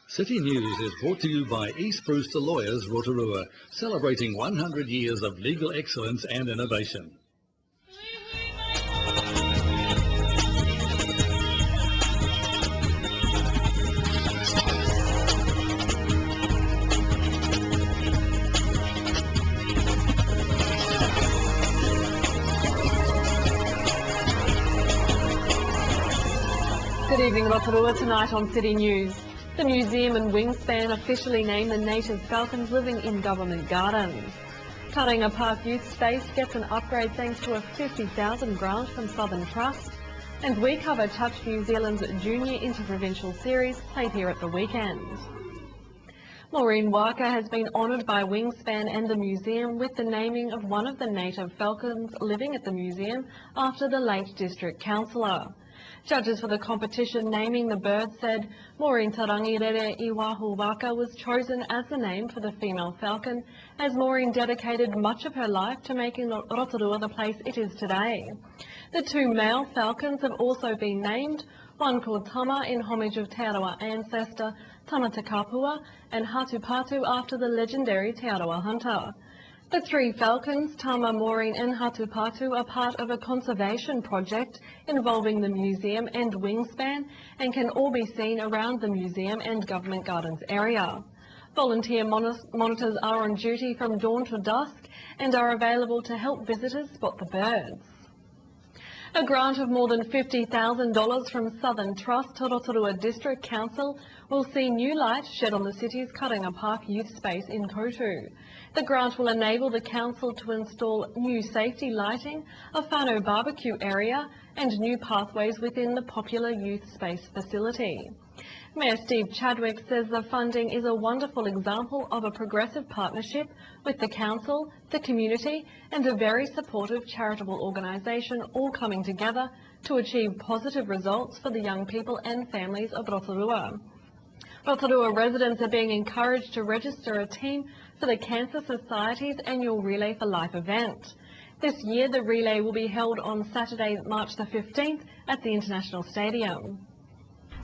City News is brought to you by East Brewster Lawyers, Rotorua, celebrating 100 years of legal excellence and innovation. Good evening, Rotorua. Tonight on City News. The museum and Wingspan officially named the native falcons living in government gardens. Taringa Park Youth Space gets an upgrade thanks to a $50,000 grant from Southern Trust. And we cover Touch New Zealand's Junior Interprovincial Series played here at the weekend. Maureen Walker has been honoured by Wingspan and the museum with the naming of one of the native falcons living at the museum after the late district councillor. Judges for the competition naming the bird said Maureen Tarangirere Iwahu Waka was chosen as the name for the female falcon, as Maureen dedicated much of her life to making Rotorua the place it is today. The two male falcons have also been named, one called Tama in homage of Te Arawa ancestor Tamata Kapua, and Hatupatu after the legendary Te Arawa hunter. The three falcons, Tama, Maureen and Hatupatu, are part of a conservation project involving the museum and Wingspan and can all be seen around the museum and government gardens area. Volunteer monitors are on duty from dawn to dusk and are available to help visitors spot the birds. A grant of more than $50,000 from Southern Trust to Rotorua District Council will see new light shed on the city's Taringa Park Youth Space in Kotu. The grant will enable the council to install new safety lighting, a whānau barbecue area and new pathways within the popular youth space facility. Mayor Steve Chadwick says the funding is a wonderful example of a progressive partnership with the council, the community and a very supportive charitable organisation all coming together to achieve positive results for the young people and families of Rotorua. Rotorua residents are being encouraged to register a team for the Cancer Society's annual Relay for Life event. This year the relay will be held on Saturday, March the 15th at the International Stadium.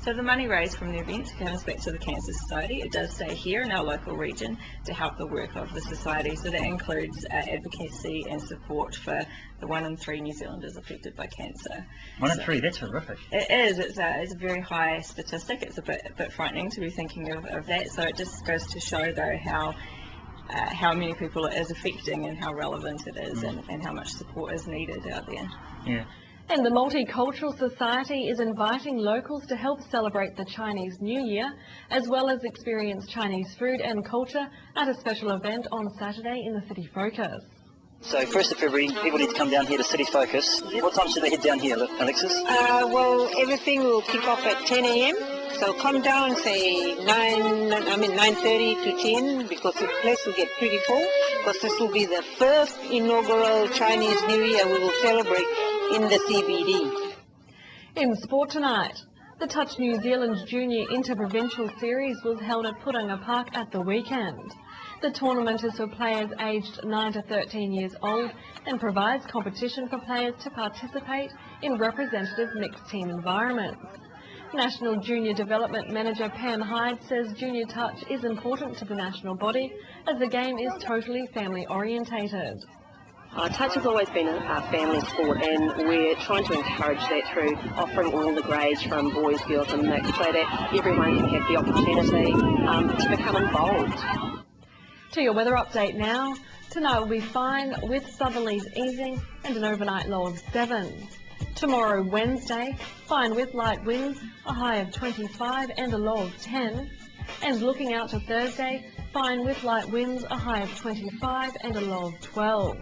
So the money raised from the event goes back to the Cancer Society. It does stay here in our local region to help the work of the society. So that includes advocacy and support for the 1 in 3 New Zealanders affected by cancer. 1 in 3, that's horrific. It is. It's a very high statistic. It's a bit frightening to be thinking of that. So it just goes to show though how many people it is affecting and how relevant it is and how much support is needed out there. Yeah. And the Multicultural Society is inviting locals to help celebrate the Chinese New Year, as well as experience Chinese food and culture at a special event on Saturday in the City Focus. So 1st of February, people need to come down here to City Focus. What time should they head down here, Alexis? Well, everything will kick off at 10 a.m. So come down, say 9:30 to 10, because the place will get pretty full. Because this will be the first inaugural Chinese New Year we will celebrate in the CBD. In sport tonight, the Touch New Zealand's Junior Interprovincial Series was held at Taringa Park at the weekend. The tournament is for players aged 9 to 13 years old and provides competition for players to participate in representative mixed team environments. National Junior Development Manager Pam Hyde says Junior Touch is important to the national body as the game is totally family orientated. Touch has always been a family sport, and we're trying to encourage that through offering all the grades from boys, girls and mixed so that everyone can have the opportunity to become involved. To your weather update now. Tonight will be fine with southerlies easing and an overnight low of 7. Tomorrow, Wednesday, fine with light winds, a high of 25 and a low of 10. And looking out to Thursday, fine with light winds, a high of 25 and a low of 12.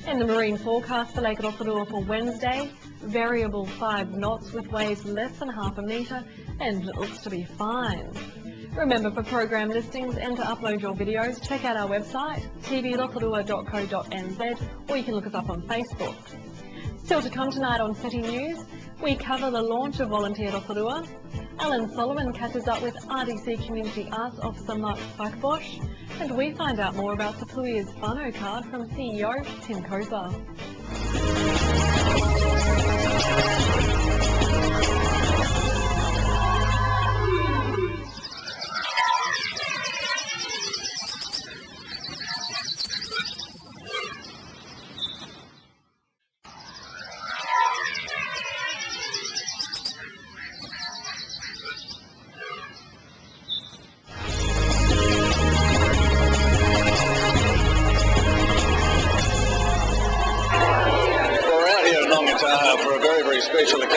And the marine forecast for Lake Rotorua for Wednesday, variable 5 knots with waves less than half a metre, and it looks to be fine. Remember, for program listings and to upload your videos, check out our website, tvrotorua.co.nz, or you can look us up on Facebook. Still to come tonight on City News, we cover the launch of Volunteer Rotorua. Alan Solomon catches up with RDC Community Arts Officer Mark Spikebush, and we find out more about Te Pui's whānau card from CEO Tim Kosa.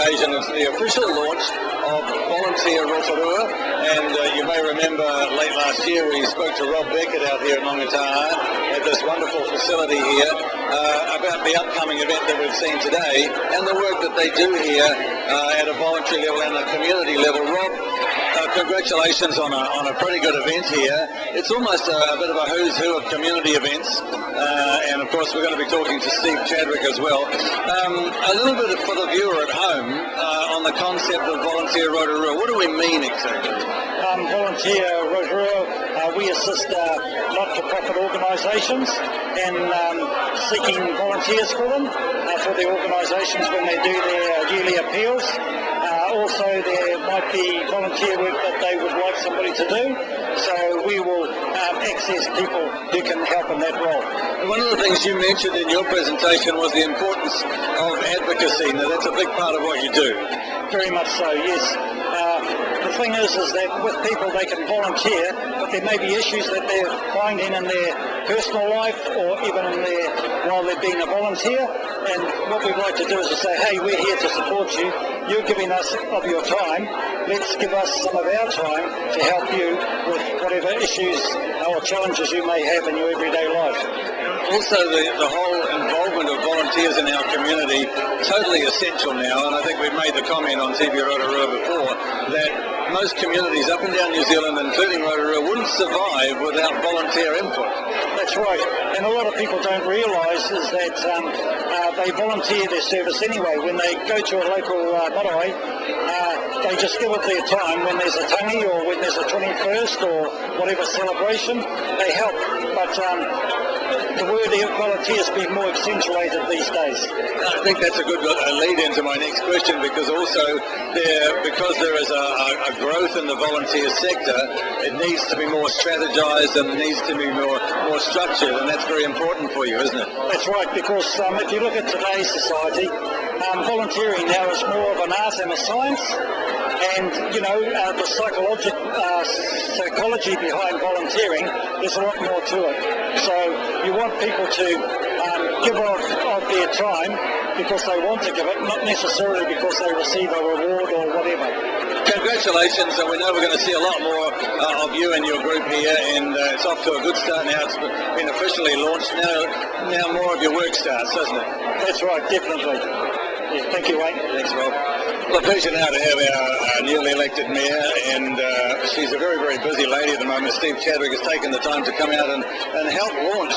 occasion. It's the official launch of Volunteer Rotorua, and you may remember late last year we spoke to Rob Beckett out here in Longataha at this wonderful facility here about the upcoming event that we've seen today and the work that they do here at a voluntary level and a community level. Rob, congratulations on a pretty good event here. It's almost a bit of a who's who of community events, and of course we're going to be talking to Steve Chadwick as well. A little bit for the viewer at home on the concept of Volunteer Rotorua. What do we mean exactly? Volunteer Rotorua, we assist not-for-profit organisations in seeking volunteers for them, for the organisations when they do their yearly appeals. Also, there might be volunteer work that they would like somebody to do, so we will access people who can help in that role. One of the things you mentioned in your presentation was the importance of advocacy. Now, that's a big part of what you do. Very much so, yes. The thing is that with people they can volunteer, but there may be issues that they're finding in their personal life or even in while they're being a volunteer. And what we'd like to do is to say, hey, we're here to support you. You're giving us of your time. Let's give us some of our time to help you with whatever issues or challenges you may have in your everyday life. Also, the whole involvement of volunteers in our community, totally essential now, and I think we've made the comment on TV Rotorua before, that most communities up and down New Zealand, including Rotorua, wouldn't survive without volunteer input. That's right, and a lot of people don't realise is that they volunteer their service anyway. When they go to a local marae, they just give it their time. When there's a tangi or when there's a 21st or whatever celebration, they help. But the word volunteer has been more accentuated these days. I think that's a good lead into my next question, because also because there is a growth in the volunteer sector, it needs to be more strategized and it needs to be more structured, and that's very important for you, isn't it? That's right, because if you look at today's society, volunteering now is more of an art and a science, and the psychology behind volunteering, there's a lot more to it. So you want people to give of their time because they want to give it, not necessarily because they receive a reward or whatever. Congratulations, and we know we're going to see a lot more of you and your group here, and it's off to a good start now. It's been officially launched. Now more of your work starts, doesn't it? That's right, definitely. Yeah, thank you, Wayne. Thanks, Rob. Well, a pleasure now to have our newly elected mayor, and she's a very, very busy lady at the moment. Steve Chadwick has taken the time to come out and help launch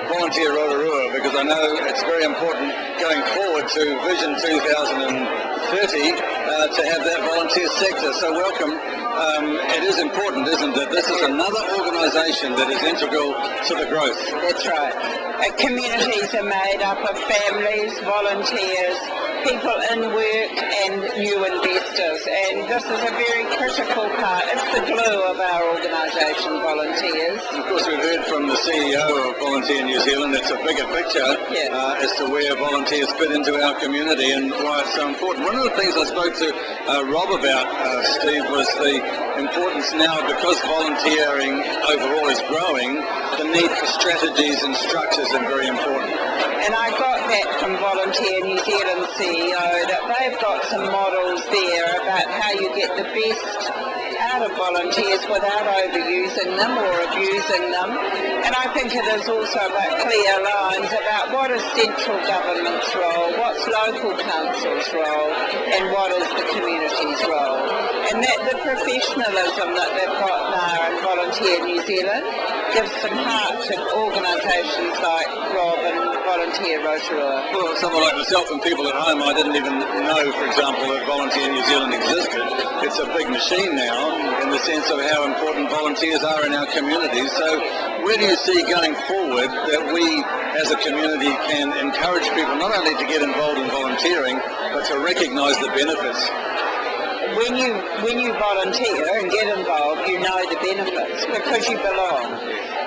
Volunteer Rotorua, because I know it's very important going forward to Vision 2030 to have that volunteer sector. So welcome. It is important, isn't it? This is another organisation that is integral to the growth. That's right. Communities are made up of families, volunteers, people in work and new investors, and this is a very critical part. It's the glue of our organisation, Volunteers. Of course, we've heard from the CEO of Volunteer New Zealand. It's a bigger picture as to where volunteers fit into our community and why it's so important. One of the things I spoke to Rob about, Steve, was the importance now, because volunteering overall is growing, the need for strategies and structures are very important. And I got that from Volunteer New Zealand CEO, that they've got some models there about how you get the best out of volunteers without overusing them or abusing them. And I think it is also about clear lines about what is central government's role, what's local council's role, and what is the community's role. And that the professionalism that they've got now in Volunteer New Zealand gives some heart to organisations like Rob and Volunteer Rotorua. Well, someone like myself and people at home, I didn't even know, for example, that Volunteer New Zealand existed. It's a big machine now in the sense of how important volunteers are in our communities. So where do you see going forward that we as a community can encourage people not only to get involved in volunteering, but to recognise the benefits? When you volunteer and get involved, you know the benefits because you belong.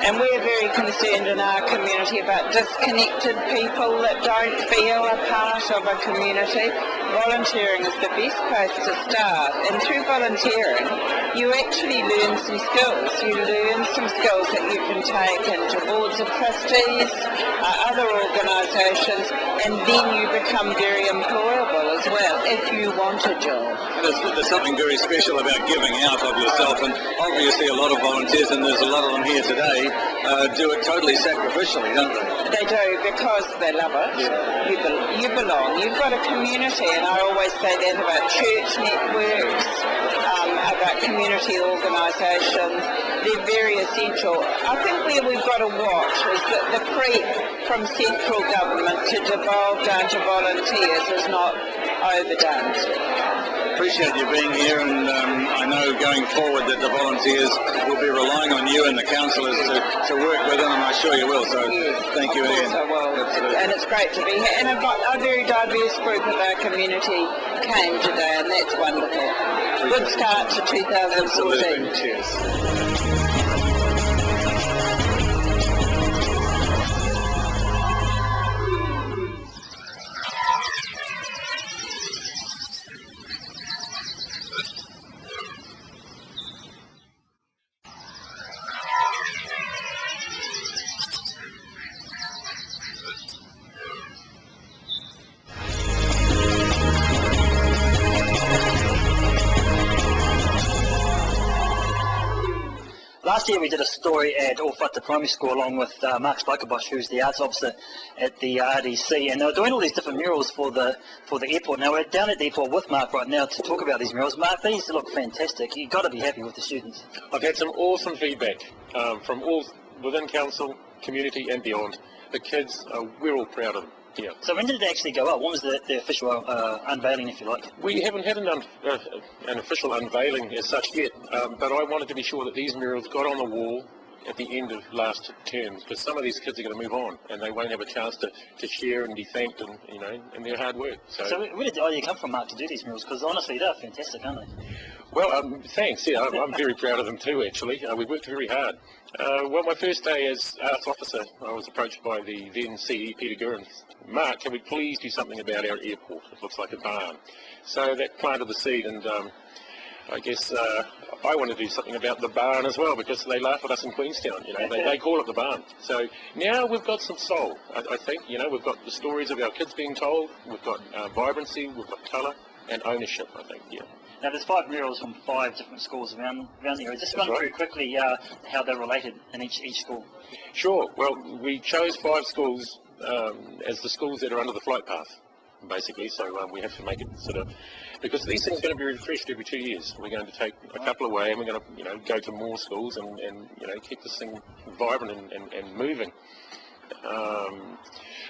And we're very concerned in our community about disconnected people that don't feel a part of a community. Volunteering is the best place to start, and through volunteering you actually learn some skills. You learn some skills that you can take into boards of trustees, other organisations, and then you become very employable as well if you want a job. There's something very special about giving out of yourself, and obviously a lot of volunteers, and there's a lot of them here today, do it totally sacrificially, don't they? They do because they love it. You belong. You've got a community, and I always say that about church networks, about community organisations. They're very essential. I think where we've got to watch is that the creep from central government to devolve down to volunteers is not overdone. Appreciate you being here, and I know going forward that the volunteers will be relying on you and the councillors to work with them, and I'm sure you will, so yes, thank you again. I will. And it's great to be here, and a very diverse group of our community came today, and that's wonderful. Good start to 2014. Absolutely. Cheers. Last year we did a story at Orwhata Primary School along with Mark Spikerbos, who's the arts officer at the RDC, and they were doing all these different murals for the airport. Now we're down at the airport with Mark right now to talk about these murals. Mark, these look fantastic. You've got to be happy with the students. I've had some awesome feedback from all within council, community and beyond. The kids, we're all proud of them. Yeah. So when did it actually go up? When was the official unveiling, if you like? We haven't had an official unveiling as such yet, but I wanted to be sure that these murals got on the wall at the end of last term, because some of these kids are going to move on and they won't have a chance to share and be thanked and and their hard work. So where did the idea come from, Mark, to do these murals? Because honestly, they're fantastic, aren't they? Well, thanks. Yeah, I'm very proud of them too. Actually, we worked very hard. Well, my first day as arts officer, I was approached by the then CE Peter Gurin. Mark, can we please do something about our airport? It looks like a barn. So that planted the seed, and I guess I want to do something about the barn as well, because they laugh at us in Queenstown. They call it the barn. So now we've got some soul. I think we've got the stories of our kids being told. We've got vibrancy. We've got colour and ownership. I think. Yeah. Now there's 5 murals from 5 different schools around the area. Just run through quickly how they're related in each school. Sure. Well, we chose 5 schools as the schools that are under the flight path, basically. So we have to make it sort of, because these things are going to be refreshed every 2 years. We're going to take a couple away, and we're going to go to more schools and keep this thing vibrant and moving.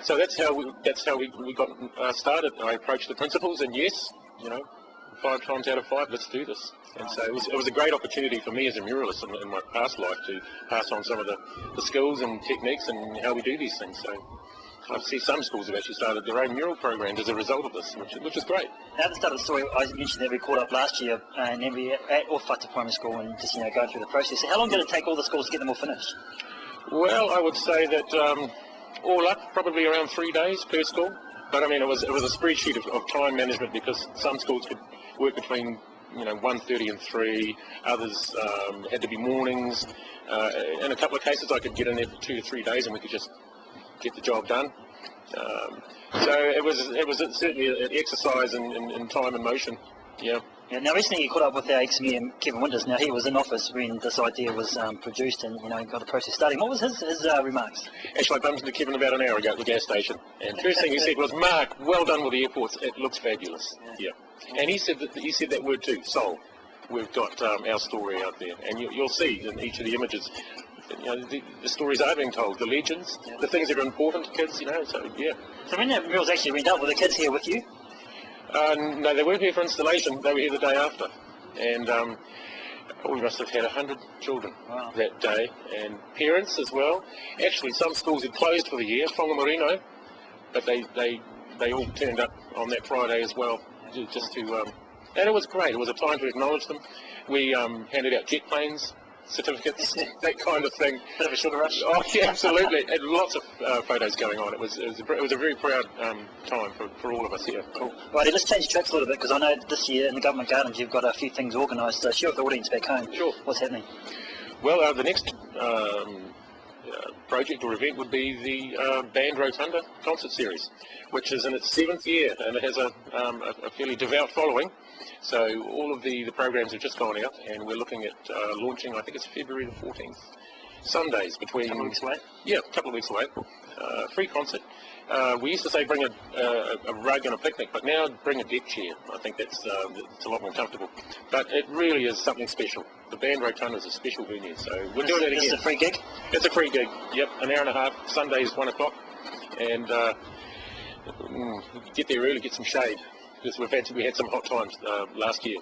So that's how we got started. I approached the principals, and yes, 5 times out of 5, let's do this. And so it was a great opportunity for me as a muralist in my past life to pass on some of the skills and techniques and how we do these things. So I see some schools have actually started their own mural programs as a result of this, which is great. Now, at the start of the story, I mentioned that we caught up last year and then we at Orwhata Primary School and just going through the process. So how long did it take all the schools to get them all finished? Well, I would say that all up, probably around 3 days per school. But I mean, it was a spreadsheet of time management, because some schools could work between 1:30 and 3. Others had to be mornings. In a couple of cases, I could get in there for 2 to 3 days, and we could just get the job done. So it was certainly an exercise in time and motion. Yeah. Now recently you caught up with our ex-mayor Kevin Winters. Now he was in office when this idea was produced and got the process starting. What was his remarks? Actually, I bumped into Kevin about an hour ago at the gas station, and first thing he said was, "Mark, well done with the airports. It looks fabulous." Yeah. And he said that word too, soul. We've got our story out there, and you'll see in each of the images. The stories are being told, the legends, the things that are important to kids. So yeah. So when the murals actually went up, were the kids here with you? No, they weren't here for installation. They were here the day after, and we must have had 100 children that day, and parents as well. Actually, some schools had closed for the year, Whangamarino, but they all turned up on that Friday as well, just to. And it was great. It was a time to acknowledge them. We handed out jet planes certificates, that kind of thing. Bit of a sugar rush. Oh yeah, absolutely. And lots of photos going on. It was a very proud time for all of us here. Cool. Righty, let's change tracks a little bit, because I know this year in the Government Gardens you've got a few things organised. So share with the audience back home. Sure. What's happening? Well, the next project or event would be the Band Rotunda concert series, which is in its 7th year, and it has a fairly devout following. So all of the programs have just gone out, and we're looking at launching, I think it's February the 14th, Sundays between... A couple of weeks away? Yeah, a couple of weeks away. Free concert. We used to say bring a rug and a picnic, but now bring a deck chair. I think it's a lot more comfortable. But it really is something special. The Band Rotunda is a special venue, so we're doing it again. Is it a free gig? It's a free gig, yep, an hour and a half. Sundays 1 o'clock, and get there early, get some shade, because we had some hot times last year.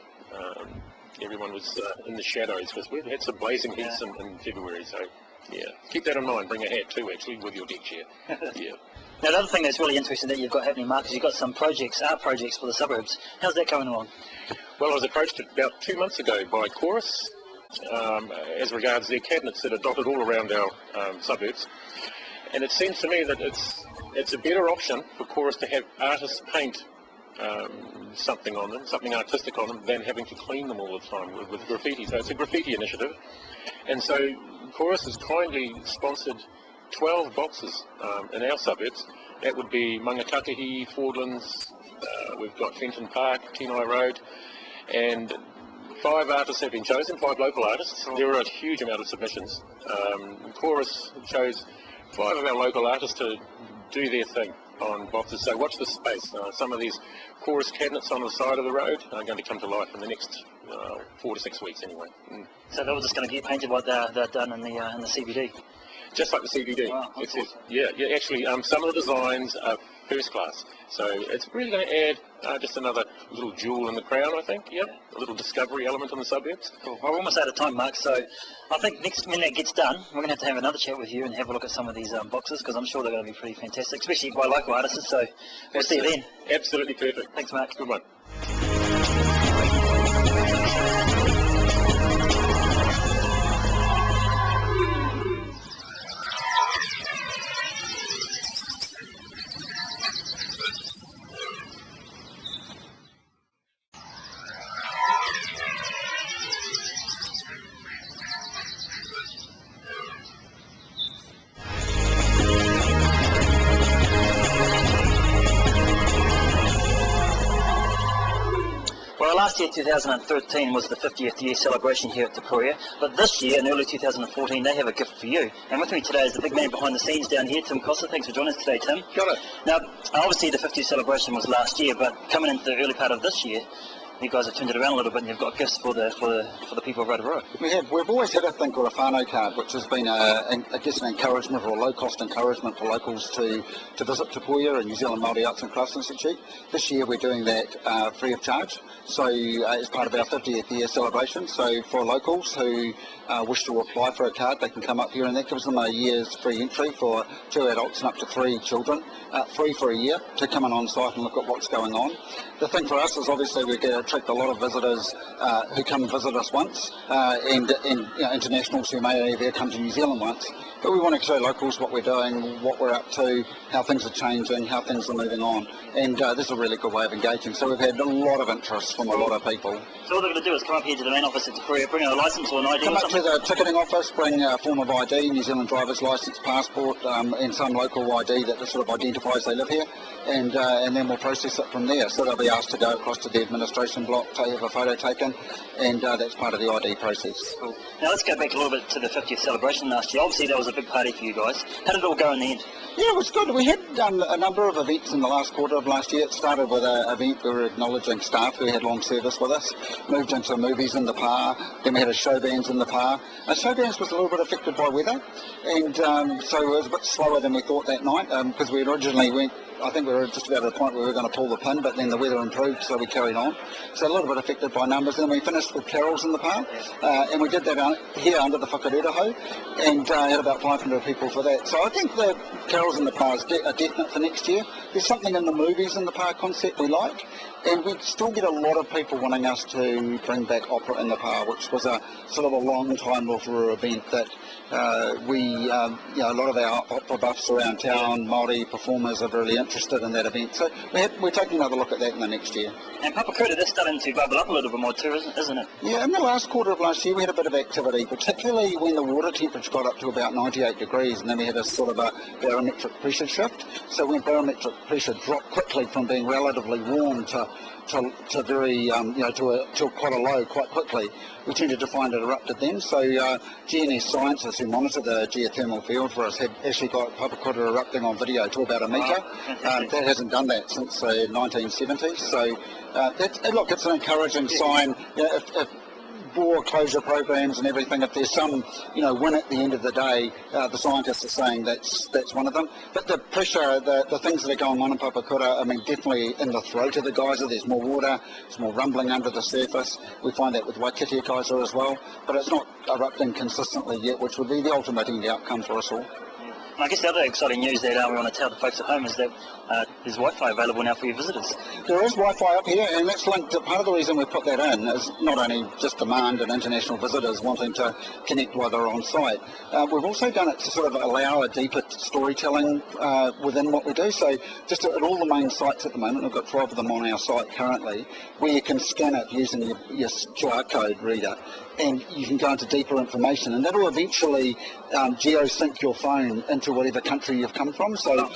Everyone was in the shadows, because we had some blazing heats in February, so yeah, keep that in mind. Bring a hat too, actually, with your deck chair. Yeah. Now, the other thing that's really interesting that you've got happening, Mark, is you've got some art projects for the suburbs. How's that going along? Well, I was approached about 2 months ago by Chorus as regards their cabinets that are dotted all around our suburbs, and it seems to me that it's a better option for Chorus to have artists paint something on them, something artistic on them, than having to clean them all the time with graffiti. So it's a graffiti initiative, and so Chorus has kindly sponsored 12 boxes in our suburbs. That would be Mangatakihi, Fordlands, we've got Fenton Park, Kenai Road, and 5 artists have been chosen, 5 local artists. There are a huge amount of submissions. Chorus chose 5 of our local artists to do their thing on boxes. So watch this space. Some of these Chorus cabinets on the side of the road are going to come to life in the next 4 to 6 weeks anyway. So they're all just going to get painted like they're done in the CBD? Just like the CBD. Wow, yeah, actually, some of the designs are first class. So it's really going to add just another little jewel in the crown, I think. Yep, a little discovery element in the suburbs. Cool. Well, we're almost out of time, Mark, so I think when that gets done, we're going to have another chat with you and have a look at some of these boxes, because I'm sure they're going to be pretty fantastic, especially by local artists, so we'll see you then. Absolutely perfect. Thanks, Mark. Good one. Last year, 2013, was the 50th year celebration here at Te Puria, but this year, in early 2014, they have a gift for you. And with me today is the big man behind the scenes down here, Tim Costa. Thanks for joining us today, Tim. Got it. Now, obviously the 50th celebration was last year, but coming into the early part of this year, you guys have turned it around a little bit and you've got gifts for the people of Rotorua. We've always had a thing called a whānau card, which has been an encouragement, or a low-cost encouragement for locals to visit Te Puria and New Zealand Māori Arts and Crafts Institute. This year we're doing that free of charge, so as part of our 50th year celebration. So for locals who wish to apply for a card, they can come up here, and that gives them a year's free entry for 2 adults and up to 3 children, free for a year to come in on site and look at what's going on. The thing for us is obviously we attract a lot of visitors who come and visit us once, and internationals who may have come to New Zealand once. But we want to show locals what we're doing, what we're up to, how things are changing, how things are moving on. And this is a really good way of engaging. So we've had a lot of interest from a lot of people. So all they're going to do is come up here to the main office at Te Puria, bring a licence or an ID. Come up to the ticketing office, bring a form of ID, New Zealand driver's licence, passport, and some local ID that sort of identifies they live here. And then we'll process it from there. So they'll be asked to go across to the administration block to have a photo taken, and that's part of the ID process. Cool. Now let's go back a little bit to the 50th celebration last year. Obviously that was a big party for you guys. How did it all go in the end? Yeah, it was good. We had a number of events in the last quarter of last year. It started with an event where we were acknowledging staff who had long service with us, moved into movies in the PAR, then we had a show bands in the PAR. Our show bands was a little bit affected by weather, and so it was a bit slower than we thought that night, because we originally went I think we were just about at the point where we were going to pull the pin, but then the weather improved, so we carried on. So a little bit affected by numbers. And then we finished with carols in the park, and we did that here under the whakareroho, and had about 500 people for that. So I think the carols in the park are definite for next year. There's something in the movies in the park concept we like, and we still get a lot of people wanting us to bring back opera in the park, which was a sort of a long time Rotorua event that a lot of our opera buffs around town, Māori performers are really interested in that event. So we're taking another look at that in the next year. And Papakura, that's starting to bubble up a little bit more too, isn't it? Yeah, in the last quarter of last year we had a bit of activity, particularly when the water temperature got up to about 98 degrees, and then we had a sort of a barometric pressure shift. So when barometric pressure dropped quickly from being relatively warm to very, to quite a low quite quickly, we tended to find it erupted then. So GNS scientists who monitor the geothermal field for us had actually got Papakura erupting on video to about a metre. That hasn't done that since the 1970s. So look, it's an encouraging sign. If bore closure programs and everything, if there's some win at the end of the day, the scientists are saying that's one of them. But the pressure, the things that are going on in Papakura, I mean, definitely in the throat of the geyser there's more water, there's more rumbling under the surface. We find that with Waikatia geyser as well, but it's not erupting consistently yet, which would be the ultimate end outcome for us all. I guess the other exciting news that we want to tell the folks at home is that there's Wi-Fi available now for your visitors. There is Wi-Fi up here, and that's linked to part of the reason we put that in is not only just demand and international visitors wanting to connect while they're on site. We've also done it to sort of allow a deeper storytelling within what we do. So just at all the main sites at the moment, we've got 12 of them on our site currently, where you can scan it using your QR code reader, and you can go into deeper information, and that will eventually geo-sync your phone into whatever country you've come from. So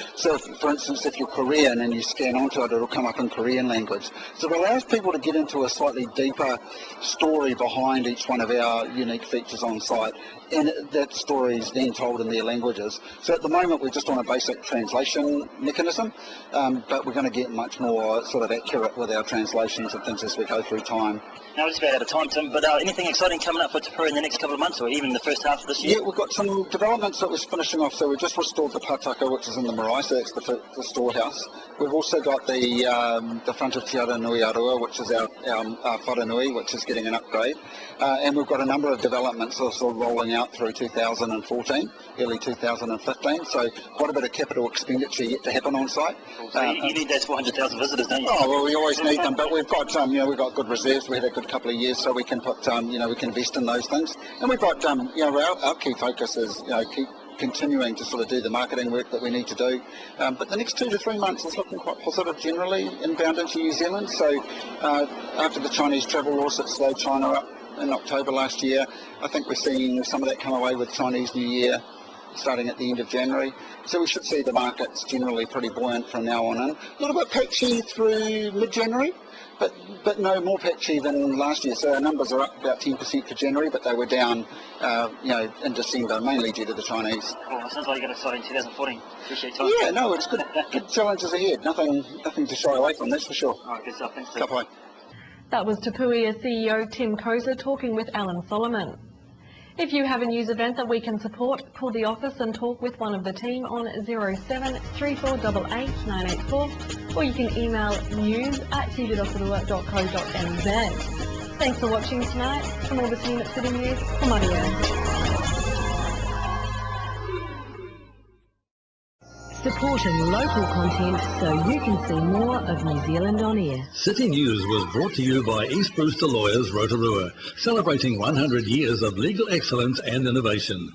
for instance, if you're Korean and you scan onto it, it'll come up in Korean language. So it allows people to get into a slightly deeper story behind each one of our unique features on site, and that story is then told in their languages. So at the moment we're just on a basic translation mechanism, but we're going to get much more sort of accurate with our translations and things as we go through time. Now we're just about out of time, Tim, but anything exciting coming up for Te Pū in the next couple of months, or even the first half of this year? Yeah, we've got some developments that we're finishing off. So we just restored the Pātaka, which is in the marae, so that's the storehouse. We've also got the front of Te Ara Nui Arua, which is our wharanui, which is getting an upgrade. And we've got a number of developments that are sort of rolling out through 2014, early 2015. So quite a bit of capital expenditure yet to happen on site. So you need those 400,000 visitors, don't you? Oh, well, we always need them, but we've got we've got good reserves. We had a good couple of years, so we can put we can invest in those things. And we've got our key focus is keep continuing to sort of do the marketing work that we need to do. But the next 2 to 3 months is looking quite positive generally inbound into New Zealand. So after the Chinese travel laws that slowed China up in October last year, I think we're seeing some of that come away with Chinese New Year starting at the end of January. So we should see the markets generally pretty buoyant from now on in. A little bit patchy through mid-January, but no more patchy than last year. So our numbers are up about 10% for January, but they were down in December, mainly due to the Chinese. Well, it sounds like you got exciting 2014. Appreciate your time. Yeah, no, it's good. Good challenges ahead. Nothing to shy away from, that's for sure. All right, good stuff. Thanks. Ka pai. That was Te Pūia CEO Tim Koza talking with Alan Solomon. If you have a news event that we can support, call the office and talk with one of the team on 07 3488 984, or you can email news@tv.rotorua.co.nz. Thanks for watching tonight. From all the team at City News, Maria. Supporting local content so you can see more of New Zealand on air. City News was brought to you by East Brewster Lawyers Rotorua, celebrating 100 years of legal excellence and innovation.